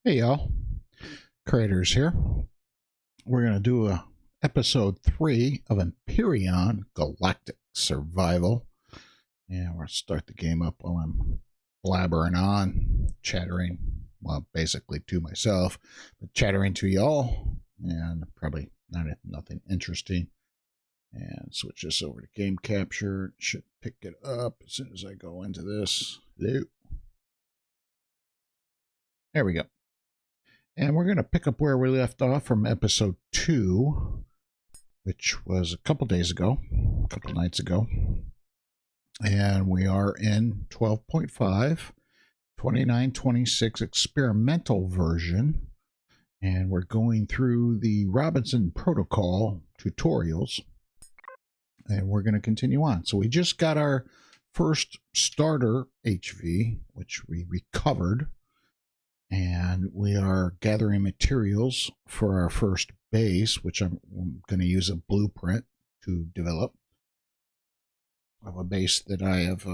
Hey y'all, creators here. We're going to do episode 3 of Empyrion Galactic Survival. And we're going to start the game up while I'm blabbering on, chattering, well, basically to myself, but chattering to y'all, and probably nothing interesting. And switch this over to game capture. It should pick it up as soon as I go into this. Hello. There we go. And we're going to pick up where we left off from episode 2, which was a couple days ago, a couple nights ago. And we are in 12.5, 2926 experimental version. And we're going through the Robinson Protocol tutorials. And we're going to continue on. So we just got our first starter HV, which we recovered. And we are gathering materials for our first base, which I'm going to use a blueprint to develop of a base that I have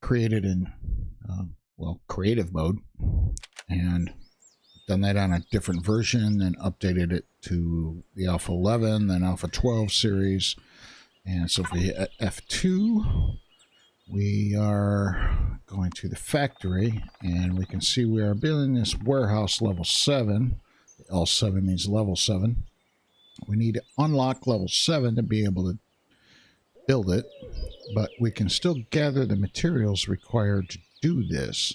created in, creative mode, and done that on a different version, then updated it to the Alpha 11, then Alpha 12 series. And so if we hit F2, we are going to the factory, and we can see we are building this warehouse level 7. L7 means level 7. We need to unlock level 7 to be able to build it, but we can still gather the materials required to do this.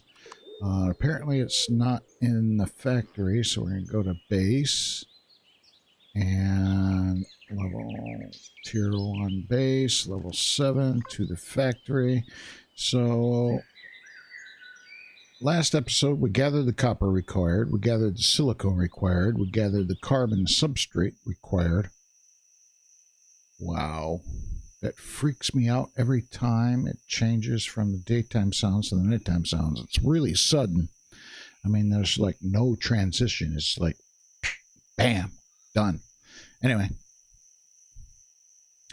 Apparently it's not in the factory, so we're going to go to base and level tier 1 base, level 7 to the factory. So last episode we gathered the copper required, we gathered the silicone required, we gathered the carbon substrate required. Wow, that freaks me out every time it changes from the daytime sounds to the nighttime sounds. It's really sudden. I mean, there's like no transition. It's like bam, done. Anyway,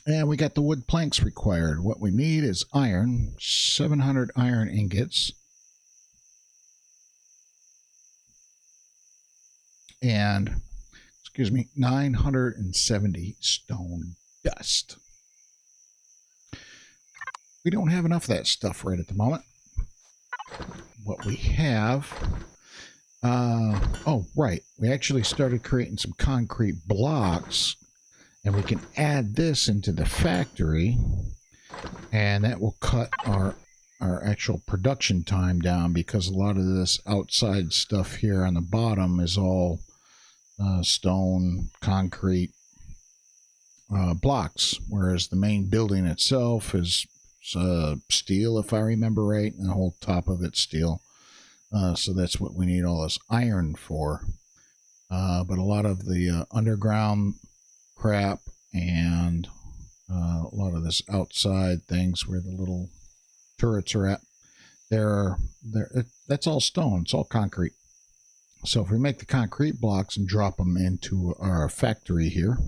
and we got the wood planks required. What we need is iron, 700 iron ingots, and, 970 stone dust. We don't have enough of that stuff right at the moment. What we have, we actually started creating some concrete blocks, and we can add this into the factory, and that will cut our actual production time down, because a lot of this outside stuff here on the bottom is all stone, concrete blocks, whereas the main building itself is steel, if I remember right, and the whole top of it's steel. So that's what we need all this iron for. But a lot of the underground crap and a lot of this outside things where the little turrets are at, that's all stone. It's all concrete. So if we make the concrete blocks and drop them into our factory here,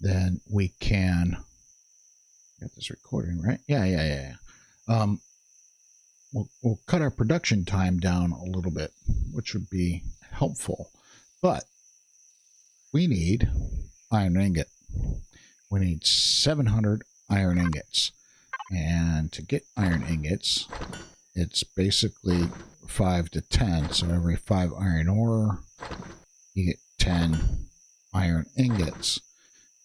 then we can got this recording right. Yeah. We'll cut our production time down a little bit, which would be helpful. But we need iron ingot. We need 700 iron ingots. And to get iron ingots, it's basically 5 to 10. So every 5 iron ore, you get 10 iron ingots.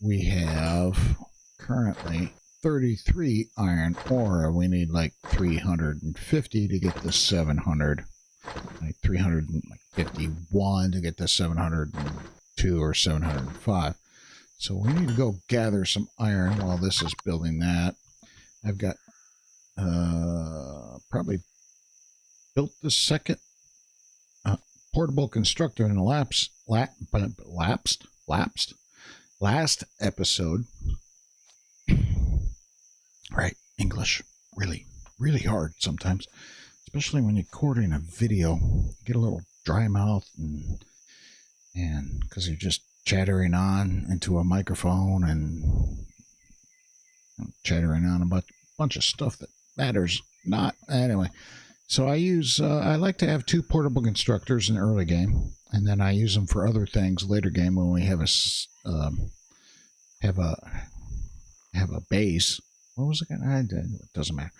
We have currently 33 iron ore. We need like 350 to get the 700. Like 351 to get the 702 or 705. So we need to go gather some iron while this is building that. I've got probably built the second portable constructor in the last episode. Right, English, really hard sometimes, especially when you're recording a video. You get a little dry mouth, and because you're just chattering on into a microphone and chattering on about a bunch of stuff that matters not. Anyway, So I like to have 2 portable constructors in the early game, and then I use them for other things later game when we have a base. What was it? It doesn't matter.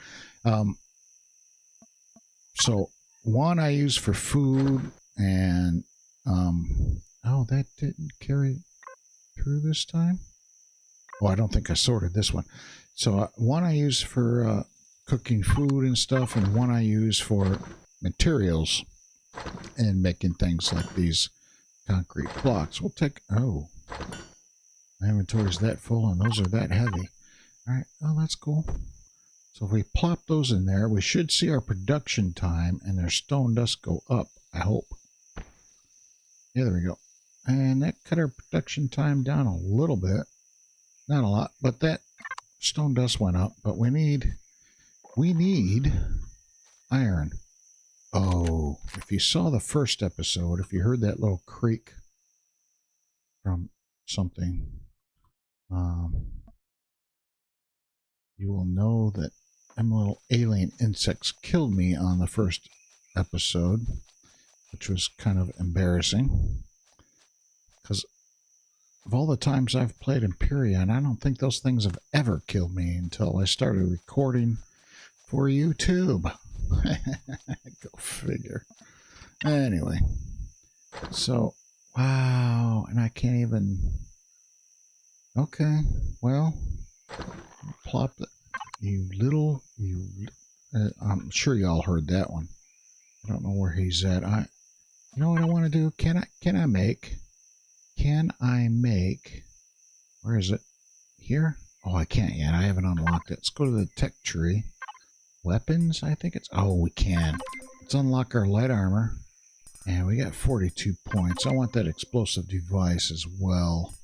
So one I use for food, and oh, that didn't carry through this time. Oh, I don't think I sorted this one. So one I use for cooking food and stuff, and one I use for materials and making things like these concrete blocks. We'll take, oh, my inventory's that full and those are that heavy. All right, oh, that's cool. So if we plop those in there, we should see our production time and their stone dust go up, I hope. Yeah, there we go. And that cut our production time down a little bit. Not a lot, but that stone dust went up. But we need iron. Oh, if you saw the first episode, if you heard that little creak from something, you will know that them little alien insects killed me on the first episode, which was kind of embarrassing. Because of all the times I've played Empyrion, I don't think those things have ever killed me until I started recording for YouTube. Go figure. Anyway, so, wow, and I can't even... Okay, well, plop it. I'm sure y'all heard that one. I don't know where he's at. You know what I want to do? Can I make, where is it? Here? Oh, I can't yet. I haven't unlocked it. Let's go to the tech tree. Weapons, I think it's, oh, we can. Let's unlock our light armor. And we got 42 points. I want that explosive device as well.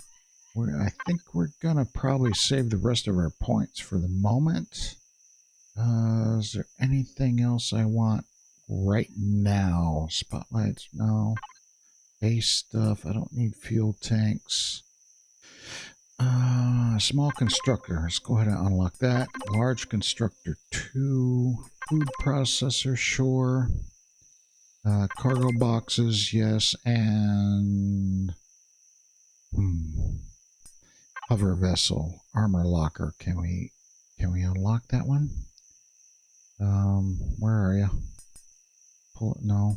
I think we're going to probably save the rest of our points for the moment. Is there anything else I want right now? Spotlights? No. Base stuff. I don't need fuel tanks. Small constructor. Let's go ahead and unlock that. Large constructor 2. Food processor, sure. Cargo boxes, yes. And... hover vessel, armor locker. Can we unlock that one? Where are you? Pull it. No.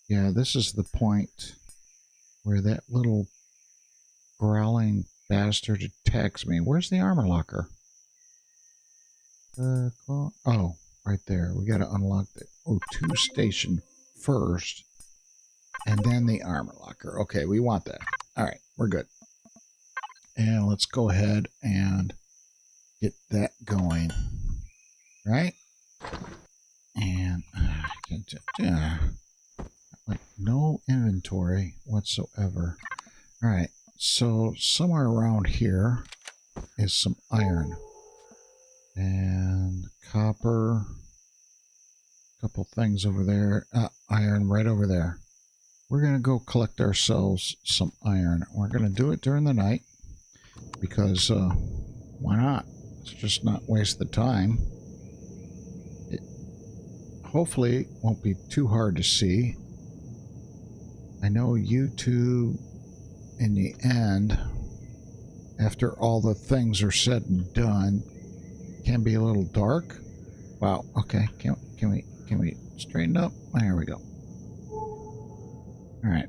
Yeah, this is the point where that little growling bastard attacks me. Where's the armor locker? Oh, right there. We got to unlock the O2 station first. And then the armor locker. Okay, we want that. All right, we're good. And let's go ahead and get that going. Right? And like no inventory whatsoever. All right, so somewhere around here is some iron. And copper. A couple things over there. Iron right over there. We're going to go collect ourselves some iron. We're going to do it during the night because why not? Let's just not waste the time. It hopefully won't be too hard to see. I know YouTube in the end, after all the things are said and done, can be a little dark. Wow. Okay. Can we straighten up? There we go. All right.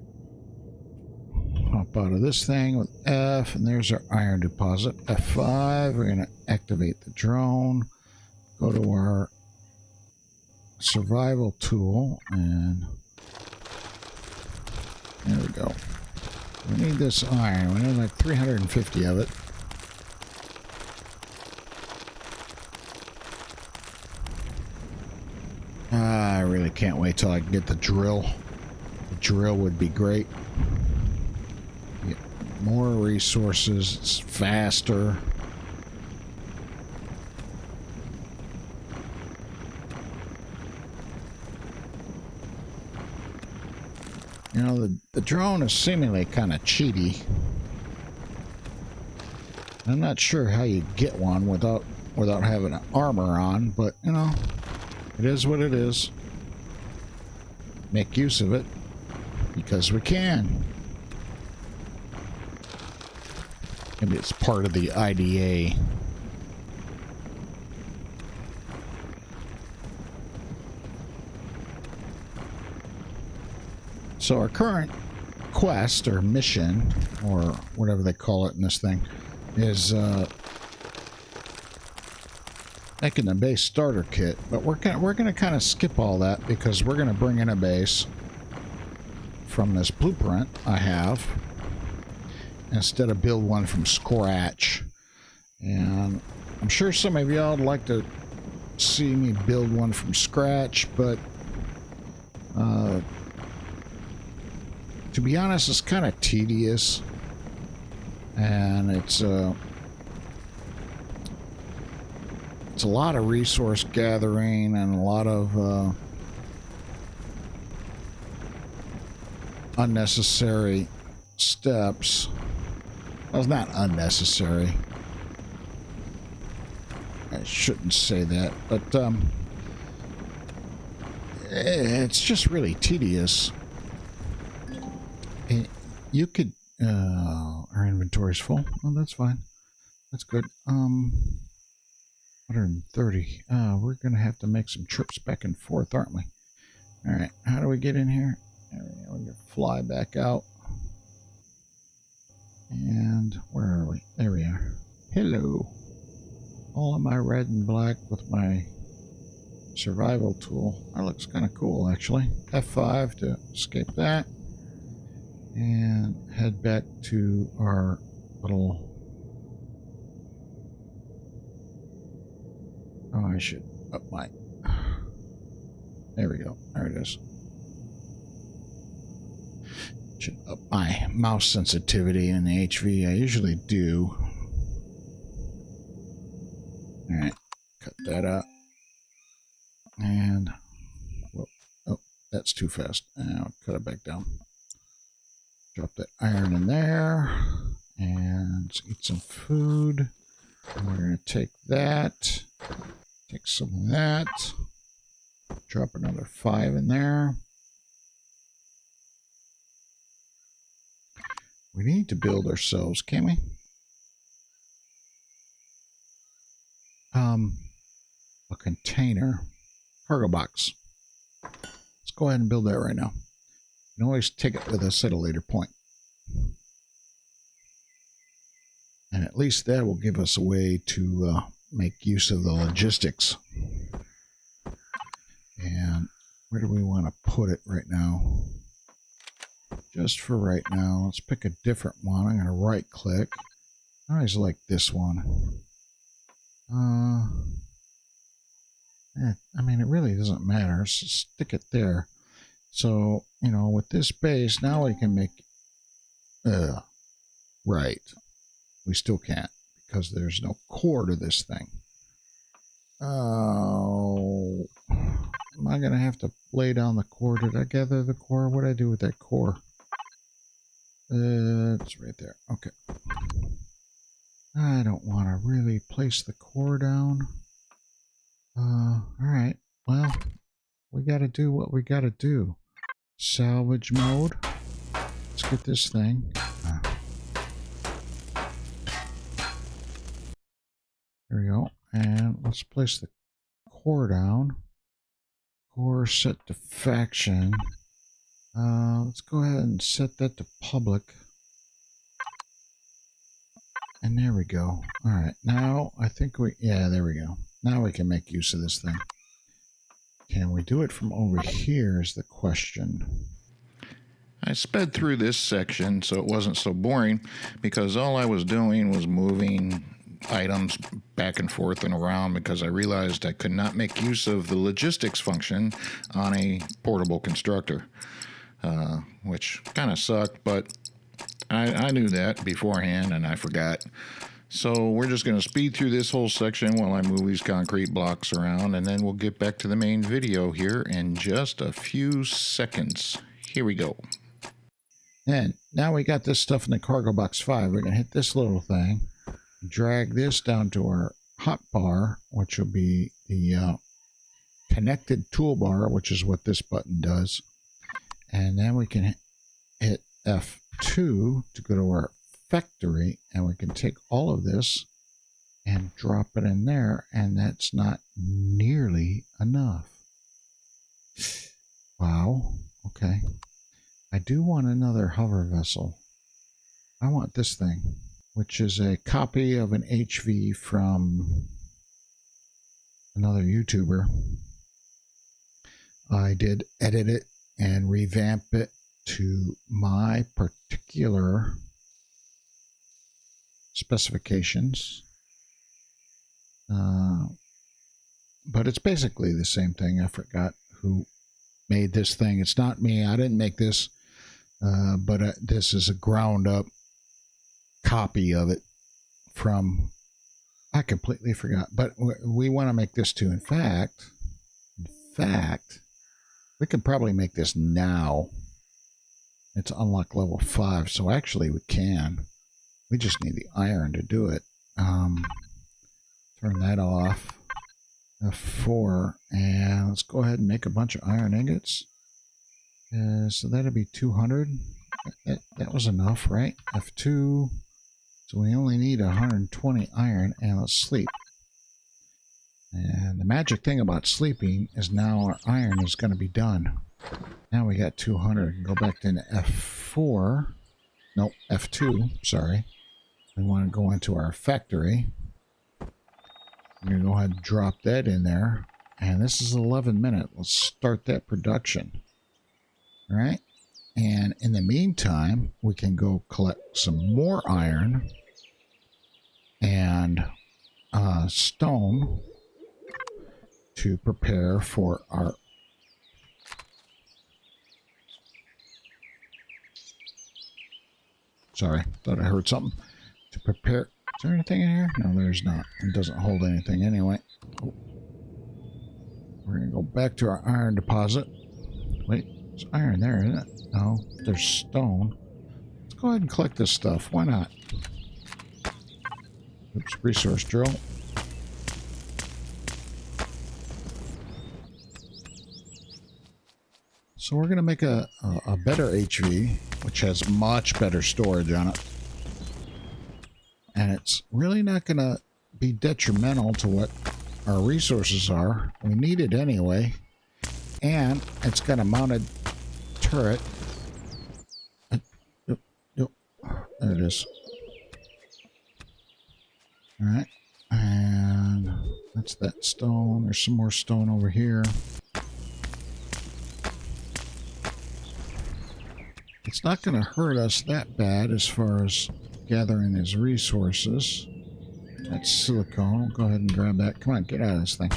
Hop out of this thing with F, and there's our iron deposit. F5. We're going to activate the drone. Go to our survival tool, and there we go. We need this iron. We need like 350 of it. I really can't wait till I can get the drill. The drill would be great. Get more resources. It's faster. You know, the drone is seemingly kind of cheaty. I'm not sure how you get one without without having an armor on, but, you know, it is what it is. Make use of it because we can. Maybe it's part of the IDA. So our current quest or mission, or whatever they call it in this thing, is making the base starter kit. But we're gonna kind of skip all that because we're gonna bring in a base from this blueprint I have instead of build one from scratch. And I'm sure some of y'all would like to see me build one from scratch, but to be honest, it's kind of tedious, and it's a lot of resource gathering and a lot of unnecessary steps. Well, it's not unnecessary. I shouldn't say that, but it's just really tedious. You could, our inventory's full. Oh, that's fine. That's good. 130. We're going to have to make some trips back and forth, aren't we? All right. How do we get in here? There we go. We're going to fly back out. And where are we? There we are. Hello. All of my red and black with my survival tool. That looks kind of cool, actually. F5 to escape that. And head back to our little... Oh, I should up my... There we go. There it is. Should up my mouse sensitivity in the HV. I usually do. Alright. Cut that out. And... Whoop. Oh, that's too fast. I'll cut it back down. Drop that iron in there, and let's eat some food. And we're going to take that, take some of that, drop another 5 in there. We need to build ourselves, can we? A container, cargo box. Let's go ahead and build that right now. You can always take it with us at a later point. And at least that will give us a way to make use of the logistics. And where do we want to put it right now? Just for right now, let's pick a different one. I'm going to right click. I always like this one. I mean, it really doesn't matter. So stick it there. So, you know, with this base, now we can make... right. We still can't, because there's no core to this thing. Oh... Am I going to have to lay down the core? Did I gather the core? What did I do with that core? It's right there. Okay. I don't want to really place the core down. Alright. Well, we got to do what we got to do. Salvage mode. Let's get this thing. There we go. And let's place the core down. Core set to faction. Let's go ahead and set that to public. And there we go. Alright, now I think we... Yeah, there we go. Now we can make use of this thing. Can we do it from over here is the question. I sped through this section so it wasn't so boring, because all I was doing was moving items back and forth and around, because I realized I could not make use of the logistics function on a portable constructor, which kind of sucked, but I knew that beforehand and I forgot. So we're just going to speed through this whole section while I move these concrete blocks around, and then we'll get back to the main video here in just a few seconds. Here we go. And now we got this stuff in the cargo box 5. We're going to hit this little thing, drag this down to our hotbar, which will be the connected toolbar, which is what this button does. And then we can hit F2 to go to our factory, and we can take all of this and drop it in there, and that's not nearly enough. Wow. Okay. I do want another hover vessel. I want this thing, which is a copy of an HV from another YouTuber. I did edit it and revamp it to my particular specifications. But it's basically the same thing. I forgot who made this thing. It's not me. I didn't make this. But this is a ground up copy of it from, I completely forgot. But we want to make this too. In fact, we could probably make this now. It's unlock level 5. So actually we can. We just need the iron to do it. Turn that off. F4, and let's go ahead and make a bunch of iron ingots. So that'll be 200. That was enough, right? F2. So we only need 120 iron, and let's sleep. And the magic thing about sleeping is now our iron is going to be done. Now we got 200. Go back into F4. Nope, F2. Sorry. We want to go into our factory. I'm going to go ahead and drop that in there. And this is 11 minutes. Let's start that production. All right. And in the meantime, we can go collect some more iron and stone to prepare for our... Sorry, thought I heard something. To prepare... Is there anything in here? No, there's not. It doesn't hold anything anyway. Oh. We're going to go back to our iron deposit. Wait, there's iron there, isn't it? No, there's stone. Let's go ahead and collect this stuff. Why not? Oops, resource drill. So we're going to make a better HV, which has much better storage on it. And it's really not going to be detrimental to what our resources are. We need it anyway. And it's got a mounted turret. There it is. Alright. And that's that stone. There's some more stone over here. It's not going to hurt us that bad as far as gathering his resources. That's silicone. Go ahead and grab that. Come on, get out of this thing.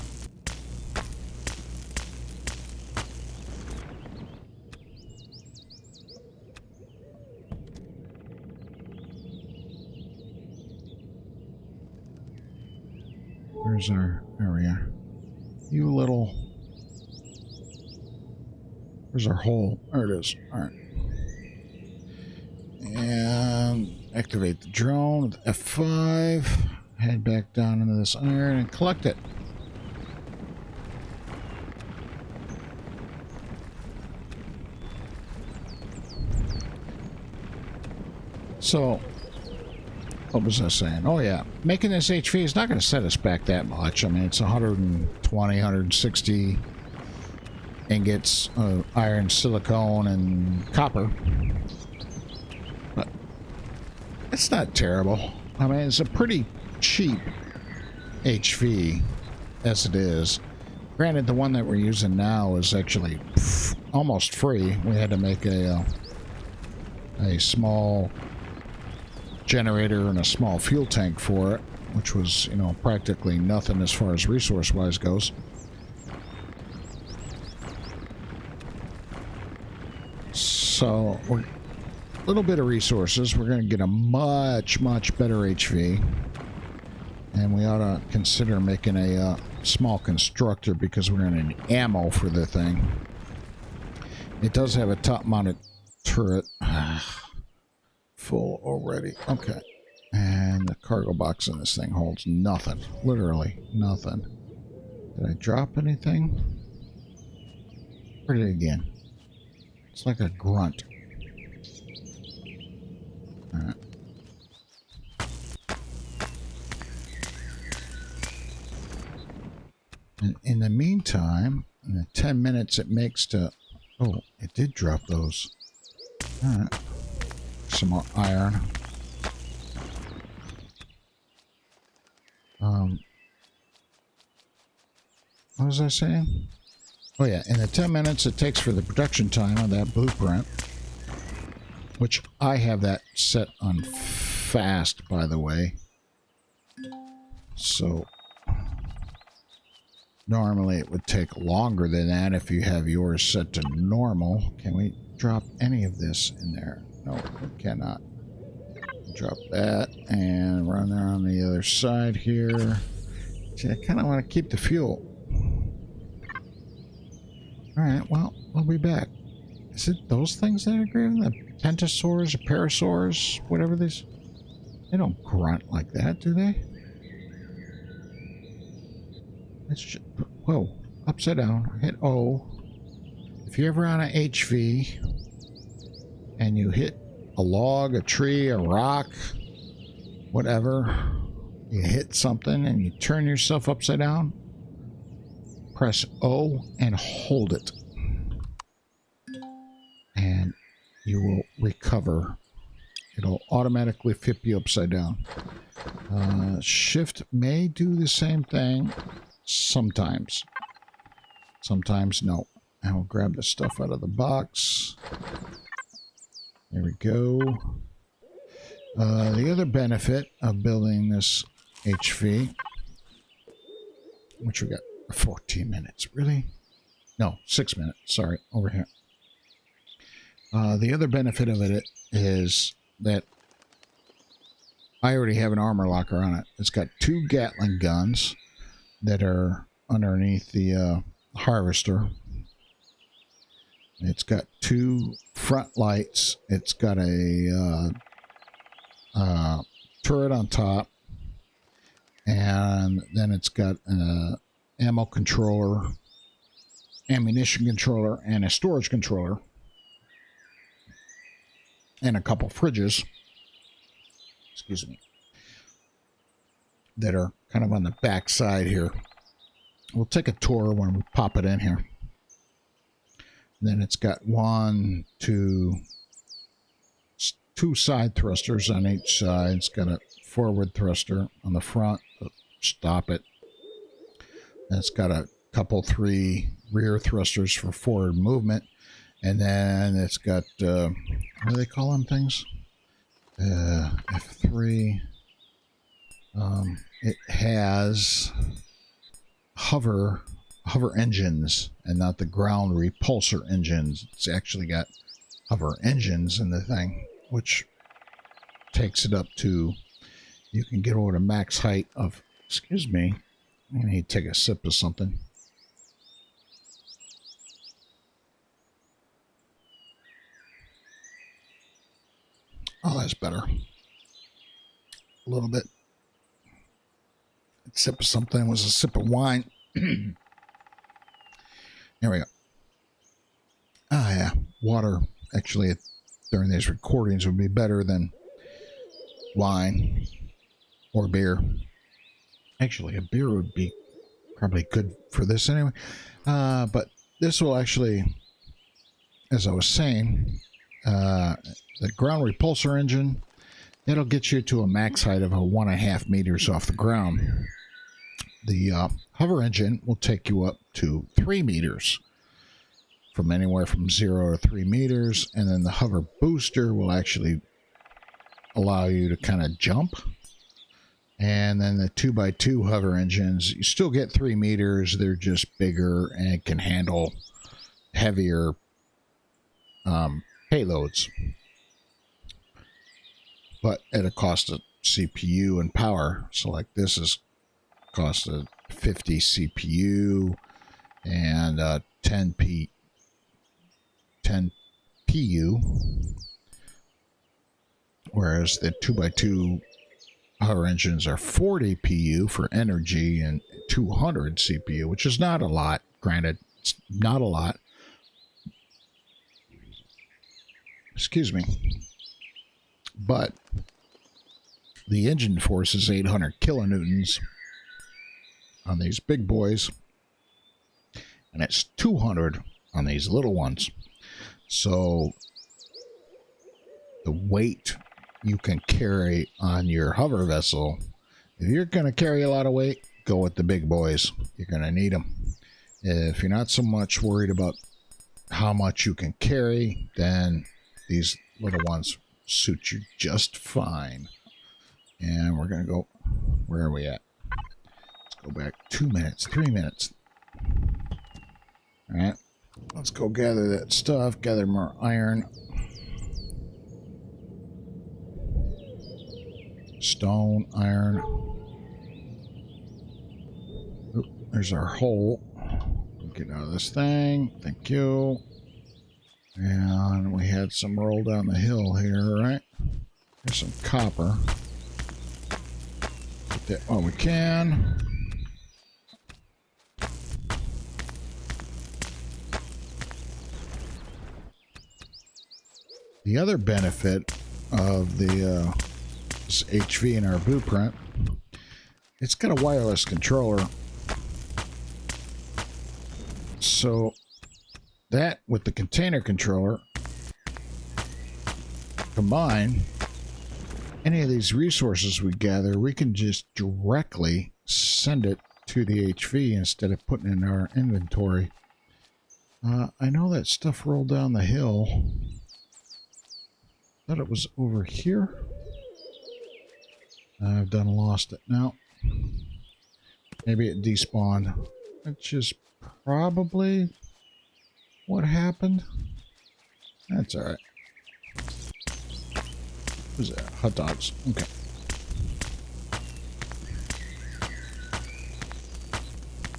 Where's our... There we are. You little... Where's our hole? There it is. Alright. And activate the drone with F5. Head back down into this iron and collect it. So, what was I saying? Oh yeah, making this HV is not going to set us back that much. I mean, it's 120, 160 ingots of iron, silicone, and copper. But it's not terrible. I mean, it's a pretty cheap HV as it is. Granted, the one that we're using now is actually almost free. We had to make a small generator and a small fuel tank for it, which was, you know, practically nothing as far as resource-wise goes. So, a little bit of resources. We're going to get a much, much better HV. And we ought to consider making a small constructor because we're going to need ammo for the thing. It does have a top-mounted turret. Full already. Okay. And the cargo box in this thing holds nothing. Literally nothing. Did I drop anything? Put it again. It's like a grunt. Alright. And in the meantime, in the 10 minutes it makes to... Oh, it did drop those. Alright. Some more iron. What was I saying? Oh yeah, in the 10 minutes it takes for the production time of that blueprint, which I have that set on fast, by the way. So normally it would take longer than that if you have yours set to normal. Can we drop any of this in there? No, we cannot. Drop that and run there on the other side here. See, I kind of want to keep the fuel. Alright, well, we'll be back. Is it those things that are grieving? The pentasaurs or parasaurs? Whatever these... They don't grunt like that, do they? It's just... Whoa. Upside down. Hit O. If you're ever on an HV and you hit a log, a tree, a rock, whatever, you hit something and you turn yourself upside down, press O and hold it. And you will recover. It'll automatically flip you upside down. Shift may do the same thing sometimes. Sometimes no. And we'll grab the stuff out of the box. There we go. The other benefit of building this HV, which we got 14 minutes, really? No, 6 minutes, sorry, over here. The other benefit of it is that I already have an armor locker on it. It's got 2 Gatling guns that are underneath the harvester. It's got 2 front lights. It's got a turret on top. And then it's got an ammo controller, ammunition controller, and a storage controller. And a couple fridges. Excuse me. That are kind of on the back side here. We'll take a tour when we pop it in here. Then it's got 2 side thrusters on each side. It's got a forward thruster on the front to stop it. And it's got a couple 3 rear thrusters for forward movement. And then it's got, what do they call them things? F3. It has hover engines and not the ground repulsor engines. It's actually got hover engines in the thing, which takes it up to, you can get over to max height of, excuse me, I need to take a sip of something. Oh, that's better. A little bit. A sip of something was a sip of wine. Here we go. Ah, yeah. Water, actually, during these recordings would be better than wine or beer. Actually, a beer would be probably good for this anyway. But this will actually, as I was saying, the ground repulsor engine, that'll get you to a max height of 1.5 meters off the ground. The hover engine will take you up to 3 meters, from anywhere from 0 to 3 meters, and then the hover booster will actually allow you to kind of jump. And then the 2x2 hover engines, you still get 3 meters, they're just bigger and can handle heavier payloads, but at a cost of CPU and power. So like this is cost of 50 CPU and 10 PU, whereas the 2x2 Our engines are 40 PU for energy and 200 CPU, which is not a lot. Granted, it's not a lot. Excuse me. But the engine force is 800 kilonewtons on these big boys, and it's 200 on these little ones. So the weight you can carry on your hover vessel, if you're going to carry a lot of weight, go with the big boys. You're going to need them. If you're not so much worried about how much you can carry, then these little ones suit you just fine. And we're going to go, where are we at? Let's go back 2 minutes, 3 minutes. All right, let's go gather that stuff, gather more iron. Stone, iron. Oop, there's our hole. Get out of this thing. Thank you. And we had some roll down the hill here, right? There's some copper. Get that while we can. The other benefit of the this HV in our blueprint, it's got a wireless controller. So that with the container controller combined, any of these resources we gather, we can just directly send it to the HV instead of putting it in our inventory. I know that stuff rolled down the hill. Thought it was over here. I've done lost it now. Maybe it despawned. Which is probably what happened. That's alright. Who's that? Hot dogs. Okay.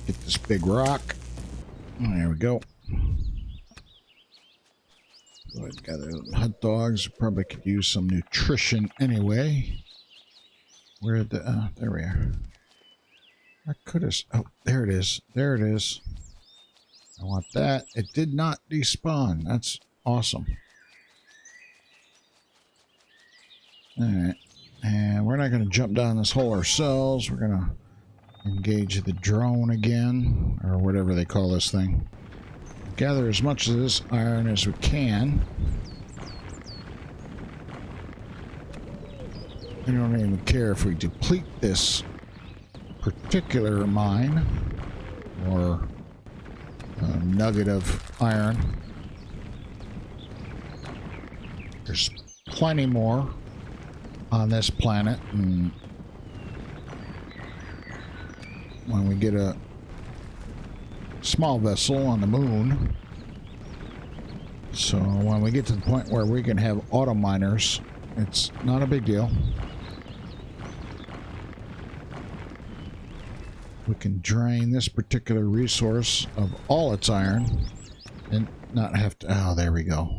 Get this big rock. There we go. Go ahead and gather hot dogs. Probably could use some nutrition anyway. Where the there we are. I could have. Oh, there it is. There it is. I want that. It did not despawn. That's awesome. All right, and we're not going to jump down this hole ourselves. We're going to engage the drone again, or whatever they call this thing. Gather as much of this iron as we can. I don't even care if we deplete this particular mine or nugget of iron. There's plenty more on this planet, and when we get a small vessel on the moon, so when we get to the point where we can have auto miners, it's not a big deal. We can drain this particular resource of all its iron and not have to... Oh, there we go.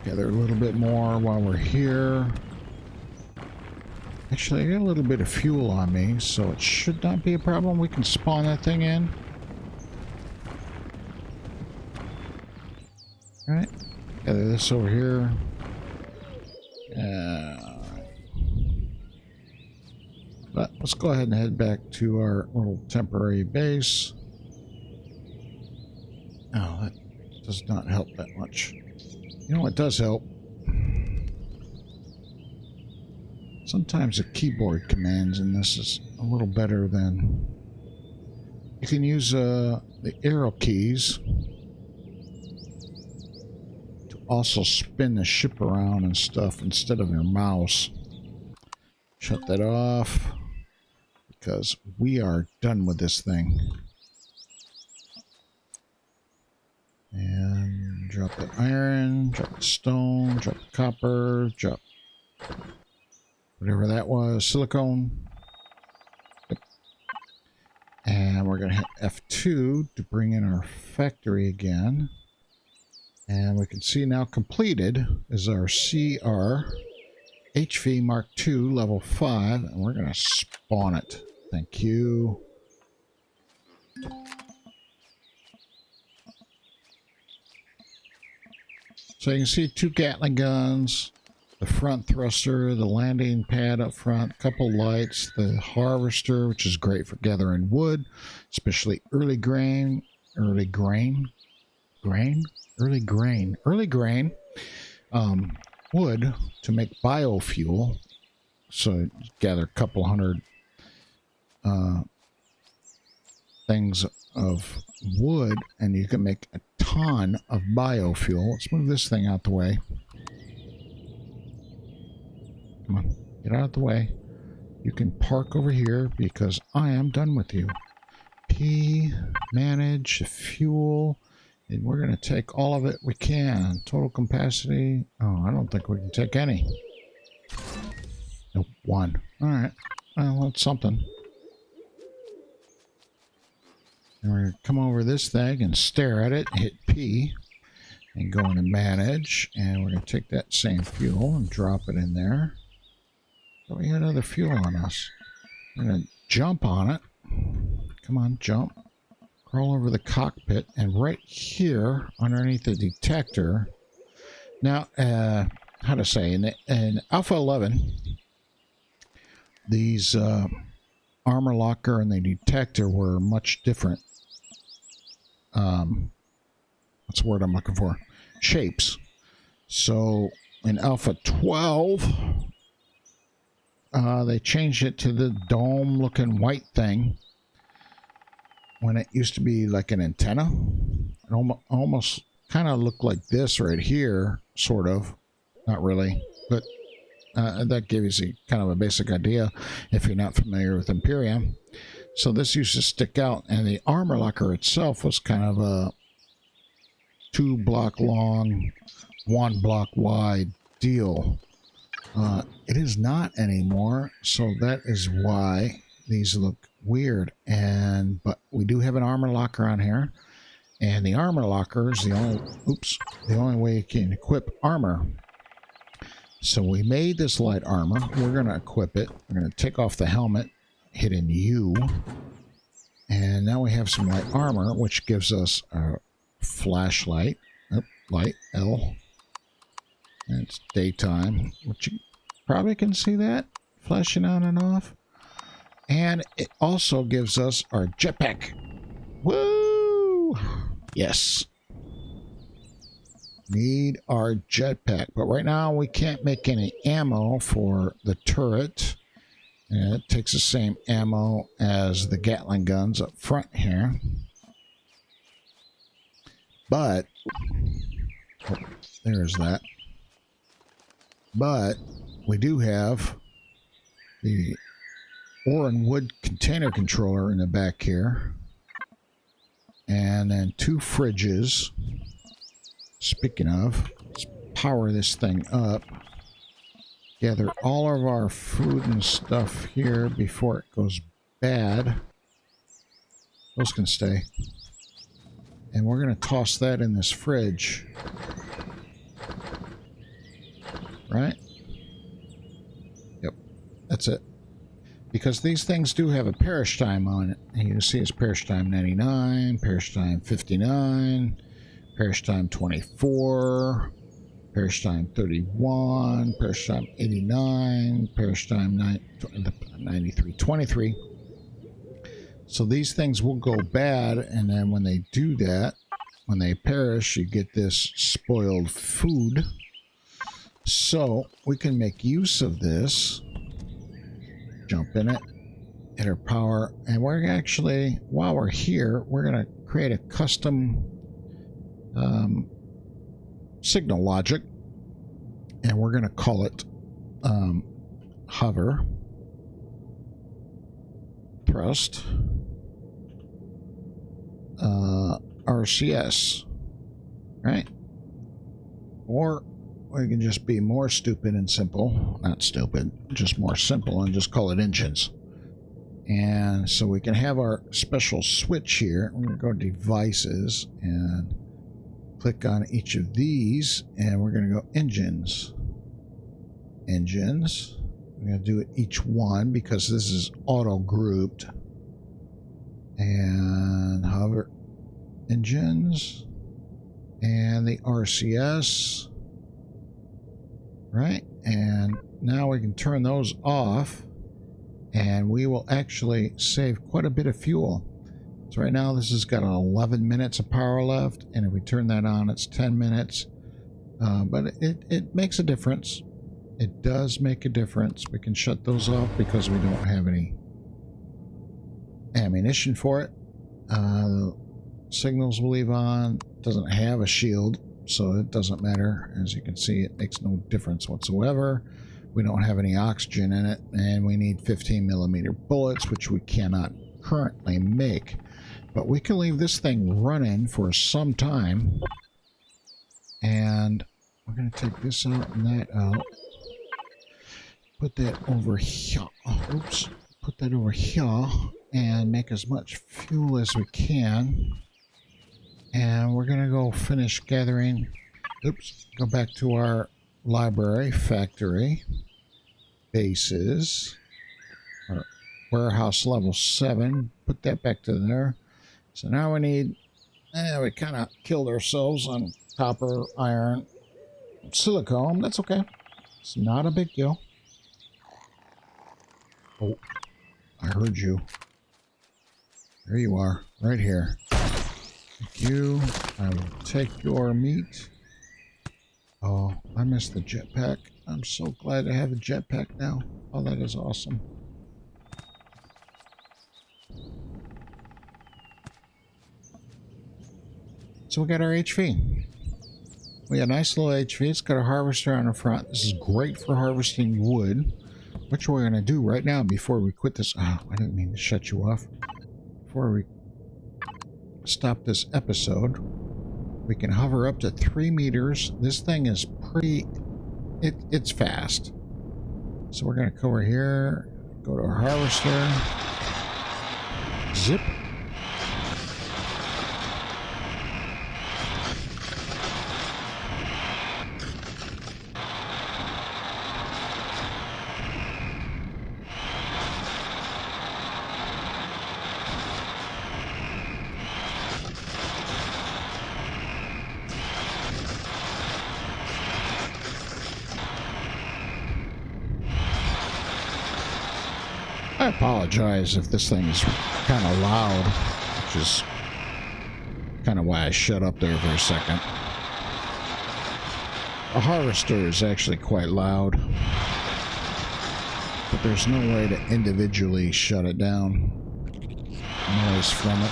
Gather a little bit more while we're here. Actually, I got a little bit of fuel on me, so it should not be a problem. We can spawn that thing in. Alright. Gather this over here. But let's go ahead and head back to our little temporary base. Oh, that does not help that much. You know what does help? Sometimes the keyboard commands in this is a little better than... You can use the arrow keys to also spin the ship around and stuff instead of your mouse. Shut that off, because we are done with this thing. And drop the iron, drop the stone, drop the copper, drop whatever that was, silicone. Yep. And we're going to hit F2 to bring in our factory again. And we can see now completed is our CR HV Mark II level 5, and we're going to spawn it. Thank you. So you can see 2 Gatling guns, the front thruster, the landing pad up front, a couple lights, the harvester, which is great for gathering wood, especially early grain, wood to make biofuel. So gather a couple hundred things of wood, and you can make a ton of biofuel. Let's move this thing out the way. Come on, get out of the way. You can park over here because I am done with you. P, manage, fuel, and we're going to take all of it we can. Total capacity. Oh, I don't think we can take any. Nope, 1. All right. Well, that's something. And we're going to come over this thing and stare at it, hit P, and go into manage. And we're going to take that same fuel and drop it in there. So we got another fuel on us. We're going to jump on it. Come on, jump. Crawl over the cockpit. And right here, underneath the detector. Now, how to say, in Alpha 11, these armor locker and the detector were much different. What's the word I'm looking for? Shapes. So in Alpha 12, they changed it to the dome looking white thing when it used to be like an antenna. It almost kind of looked like this right here, sort of. Not really, but that gives you kind of a basic idea if you're not familiar with Empyrion. So this used to stick out, and the armor locker itself was kind of a 2 block long, 1 block wide deal. It is not anymore, so that is why these look weird. But we do have an armor locker on here, and the armor locker is the only way you can equip armor. So we made this light armor. We're going to equip it. We're going to take off the helmet, hitting U, and now we have some light armor, which gives us a flashlight. Light L. And it's daytime, which you probably can see that flashing on and off. And it also gives us our jetpack. Woo! Yes. Need our jetpack. But right now we can't make any ammo for the turret. And it takes the same ammo as the Gatling guns up front here. But, oh, there's that. But we do have the ore and wood container controller in the back here. And then 2 fridges. Speaking of, let's power this thing up. Gather all of our food and stuff here before it goes bad. Those can stay. And we're going to toss that in this fridge. Right? Yep. That's it. Because these things do have a perish time on it. And you can see it's perish time 99, perish time 59, perish time 24, perish time 31, perish time 89, perish time 93, 23. So these things will go bad, and then when they do that, when they perish, you get this spoiled food. So we can make use of this. Jump in it, hit our power, and we're actually, while we're here, we're going to create a custom signal logic, and we're going to call it hover thrust RCS, right? Or we can just be more stupid and simple, not stupid, just more simple, and just call it engines. And so we can have our special switch here. We're going to go to devices and click on each of these, and we're going to go engines. engines. I'm going to do it each one because this is auto grouped. And hover engines and the RCS. Right, and now we can turn those off and we will actually save quite a bit of fuel. So right now this has got 11 minutes of power left, and if we turn that on it's 10 minutes. But it makes a difference. It does make a difference. We can shut those off because we don't have any ammunition for it. Signals will leave on. Doesn't have a shield, so it doesn't matter. As you can see, it makes no difference whatsoever. We don't have any oxygen in it, and we need 15mm bullets, which we cannot currently make. But we can leave this thing running for some time. And we're going to take this out and that out. Put that over here. Oops. Put that over here and make as much fuel as we can. And we're going to go finish gathering. Oops. Go back to our library, factory, bases, or warehouse level 7. Put that back to there. So now we need, we kind of killed ourselves on copper, iron, silicone. That's okay. It's not a big deal. Oh, I heard you. There you are, right here. Thank you. I will take your meat. Oh, I missed the jetpack. I'm so glad to have a jetpack now. Oh, that is awesome. So we got our HV. We got a nice little HV. It's got a harvester on the front. This is great for harvesting wood, which we're going to do right now before we quit this. Oh, I didn't mean to shut you off. Before we stop this episode, we can hover up to 3 meters. This thing is pretty, it's fast. So we're going to come over here, go to our harvester, zip. I apologize if this thing is kind of loud, which is kind of why I shut up there for a second. A harvester is actually quite loud, but there's no way to individually shut it down. Noise from it.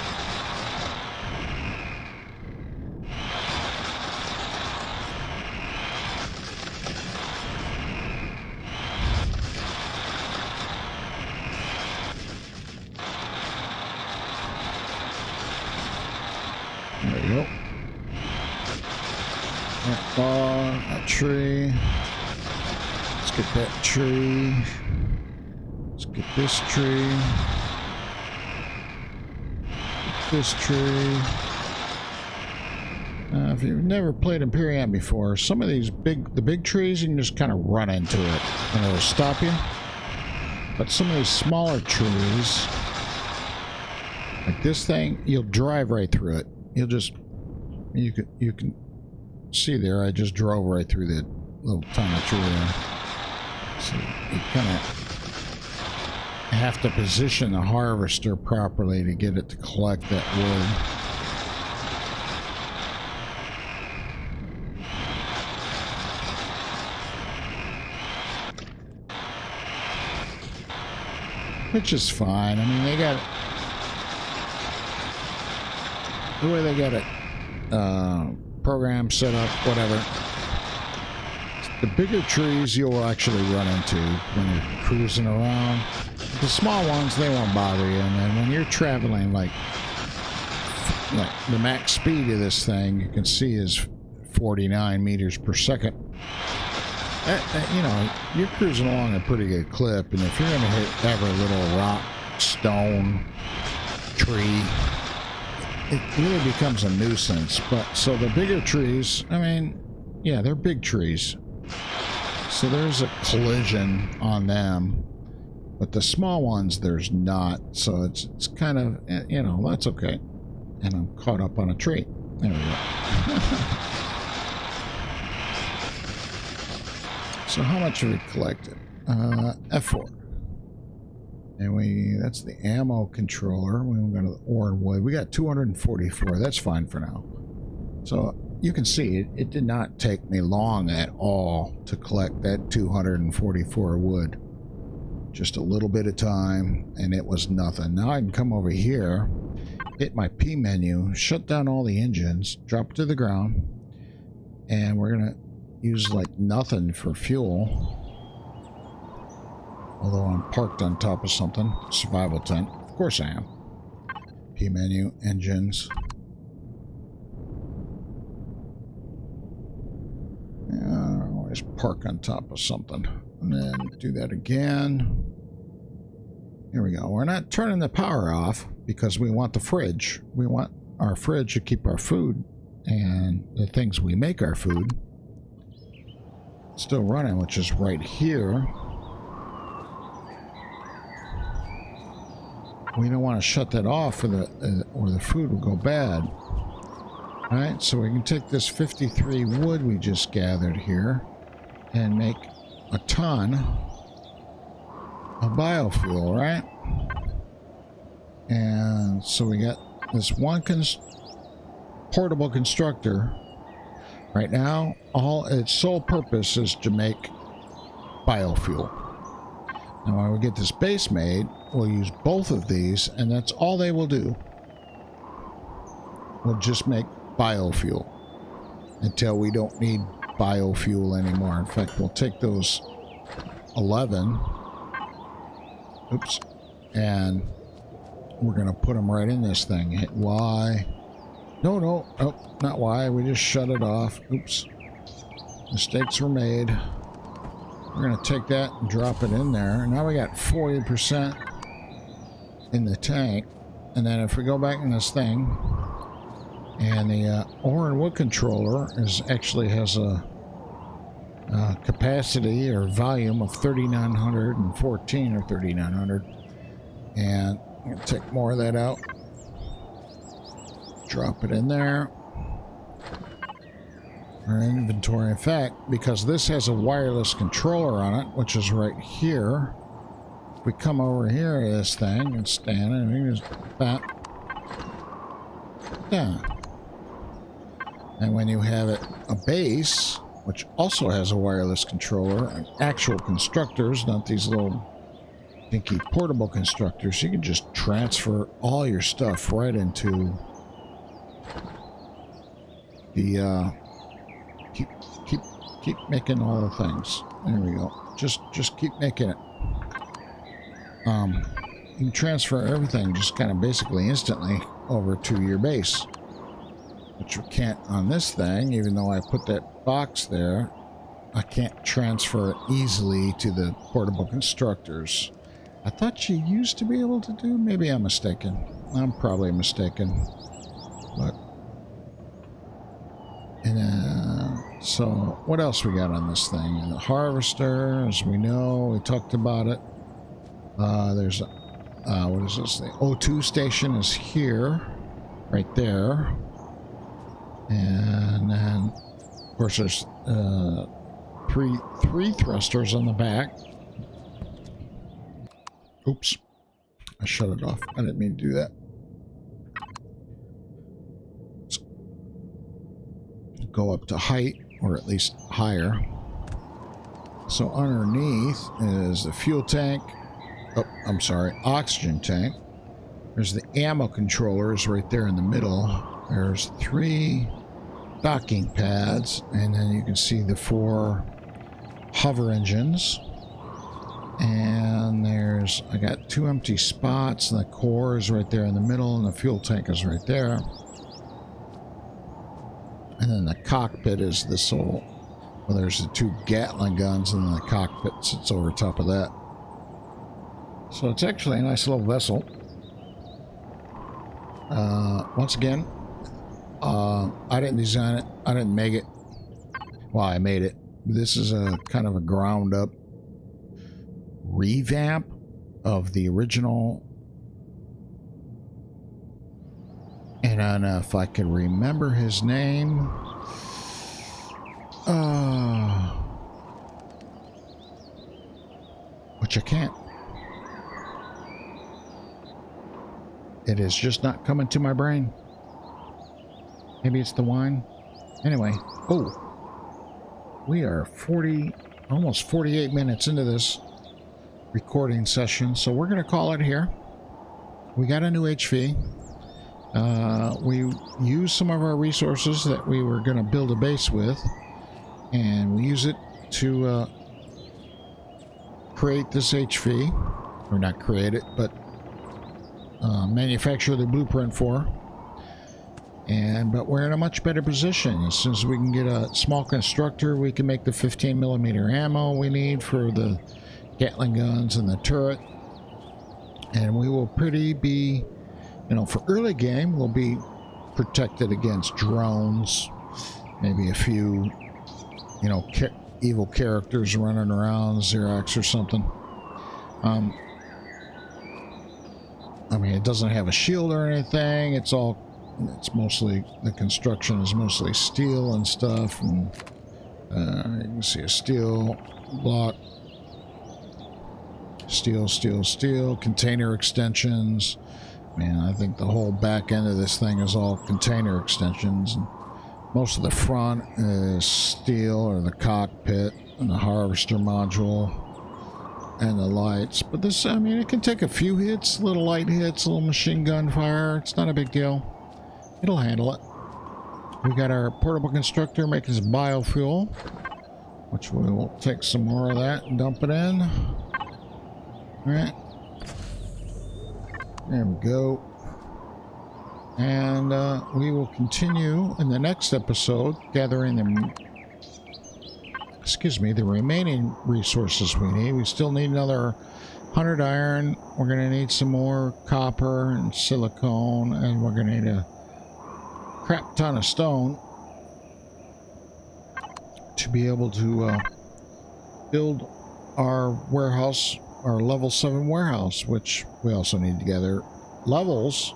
There you go. That bar, that tree. Let's get that tree. Let's get this tree. Get this tree. If you've never played Empyrion before, some of these the big trees, you can just kind of run into it and it'll stop you. But some of these smaller trees, like this thing, you'll drive right through it. You'll just, you can see there, I just drove right through the little tiny tree there. So you kind of have to position the harvester properly to get it to collect that wood. Which is fine. I mean, they got the way they got it program set up, whatever. The bigger trees you'll actually run into when you're cruising around. The small ones, they won't bother you. And then when you're traveling like the max speed of this thing, you can see is 49 meters per second. You know, you're cruising along a pretty good clip, and if you're going to hit every little rock, stone, tree, it really becomes a nuisance. But so the bigger trees, I mean, yeah, they're big trees. So there's a collision on them, but the small ones there's not. So it's kind of, you know, that's okay. And I'm caught up on a tree. There we go. So how much have we collected? F4. And that's the ammo controller. We got the ore and wood. We got 244. That's fine for now. So you can see it did not take me long at all to collect that 244 wood. Just a little bit of time, and it was nothing. Now I can come over here, hit my P menu, shut down all the engines, drop it to the ground, and we're gonna use like nothing for fuel. Although I'm parked on top of something. Survival tent. Of course I am. P menu, engines. Always park on top of something. And then do that again. Here we go. We're not turning the power off because we want the fridge. We want our fridge to keep our food and the things we make our food still running, which is right here. We don't want to shut that off or the food will go bad. All right, so we can take this 53 wood we just gathered here and make a ton of biofuel, right? And so we got this one portable constructor. Right now, all its sole purpose is to make biofuel. Now, when we get this base made, we'll use both of these, and that's all they will do. We'll just make biofuel until we don't need biofuel anymore. In fact, we'll take those 11, oops, and we're going to put them right in this thing. Hit Y. No, not Y. We just shut it off. Oops. Mistakes were made. We're going to take that and drop it in there. Now we got 40% in the tank. And then if we go back in this thing, and the ore and wood controller actually has a capacity or volume of 3,914 or 3,900. And I'm going to take more of that out. Drop it in there. Our inventory. In fact, because this has a wireless controller on it, which is right here, if we come over here to this thing and stand it, and we can just bam, down. And when you have it a base, which also has a wireless controller, and actual constructors, not these little dinky portable constructors, you can just transfer all your stuff right into the keep making all the things. There we go. Just keep making it. You can transfer everything just kind of basically instantly over to your base, which you can't on this thing. Even though I put that box there, I can't transfer it easily to the portable constructors. I thought you used to be able to do. Maybe I'm mistaken. I'm probably mistaken. But so what else we got on this thing? And the harvester, as we know, we talked about it. There's what is this? The O2 station is here, right there. And then, of course, there's three thrusters on the back. Oops, I shut it off. I didn't mean to do that. Let's go up to height, or at least higher. So underneath is the fuel tank. Oh, I'm sorry, oxygen tank. There's the ammo controllers right there in the middle. There's 3 docking pads, and then you can see the 4 hover engines. And I got 2 empty spots, and the core is right there in the middle, and the fuel tank is right there. And then the cockpit is this whole, well, there's the 2 Gatling guns, and then the cockpit sits over top of that. So it's actually a nice little vessel. Once again, I didn't design it. I didn't make it. Well, I made it. this is a kind of a ground up revamp of the original. And I don't know if I can remember his name. Which I can't. It is just not coming to my brain. Maybe it's the wine. Anyway, we are almost 48 minutes into this recording session, so we're going to call it here. We got a new HV. We used some of our resources that we were going to build a base with, and we use it to create this HV, or not create it, but manufacture the blueprint for. But we're in a much better position. As soon as we can get a small constructor, we can make the 15mm ammo we need for the Gatling guns and the turret, and we will be, for early game, we'll be protected against drones, maybe a few, evil characters running around, Xerox or something. I mean, it doesn't have a shield or anything. It's mostly, the construction is mostly steel and stuff, and you can see a steel block, steel, container extensions. Man, I think the whole back end of this thing is all container extensions, and most of the front is steel, or the cockpit and the harvester module and the lights. But this, I mean, it can take a few hits, little light hits, a little machine gun fire. It's not a big deal. It'll handle it. We got our portable constructor making some biofuel, which we will take some more of that and dump it in. All right. There we go. And we will continue in the next episode gathering the remaining resources we need. We still need another 100 iron. We're going to need some more copper and silicone, and we're going to need a crap ton of stone to be able to build our warehouse, our level 7 warehouse, which we also need to gather levels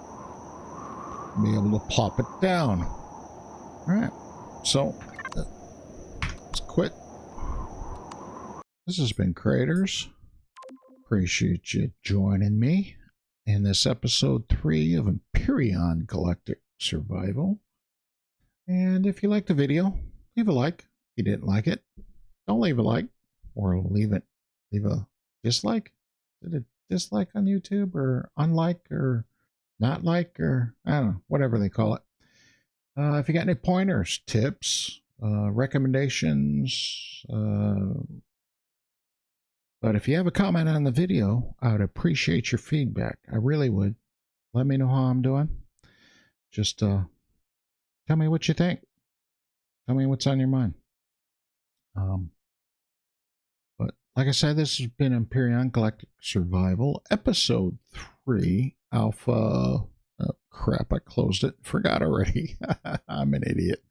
and be able to plop it down. All right, so let's quit. This has been Creators. Appreciate you joining me in this episode 3 of Empyrion Galactic Survival. And if you liked the video, leave a like. If you didn't like it, don't leave a like, or leave a dislike. Did a dislike on YouTube, or unlike, or not like, or I don't know, whatever they call it. If you got any pointers, tips, recommendations, but if you have a comment on the video, I would appreciate your feedback. I really would. Let me know how I'm doing. Just tell me what you think. Tell me what's on your mind. But like I said, this has been Empyrion Galactic Survival, Episode 3, Alpha... Oh, crap, I closed it. Forgot already. I'm an idiot.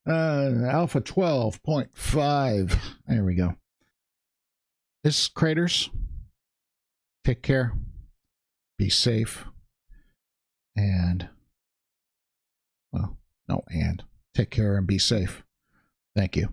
Alpha 12.5. There we go. This is Creators. Take care. Be safe. And... Well, no, and. Take care and be safe. Thank you.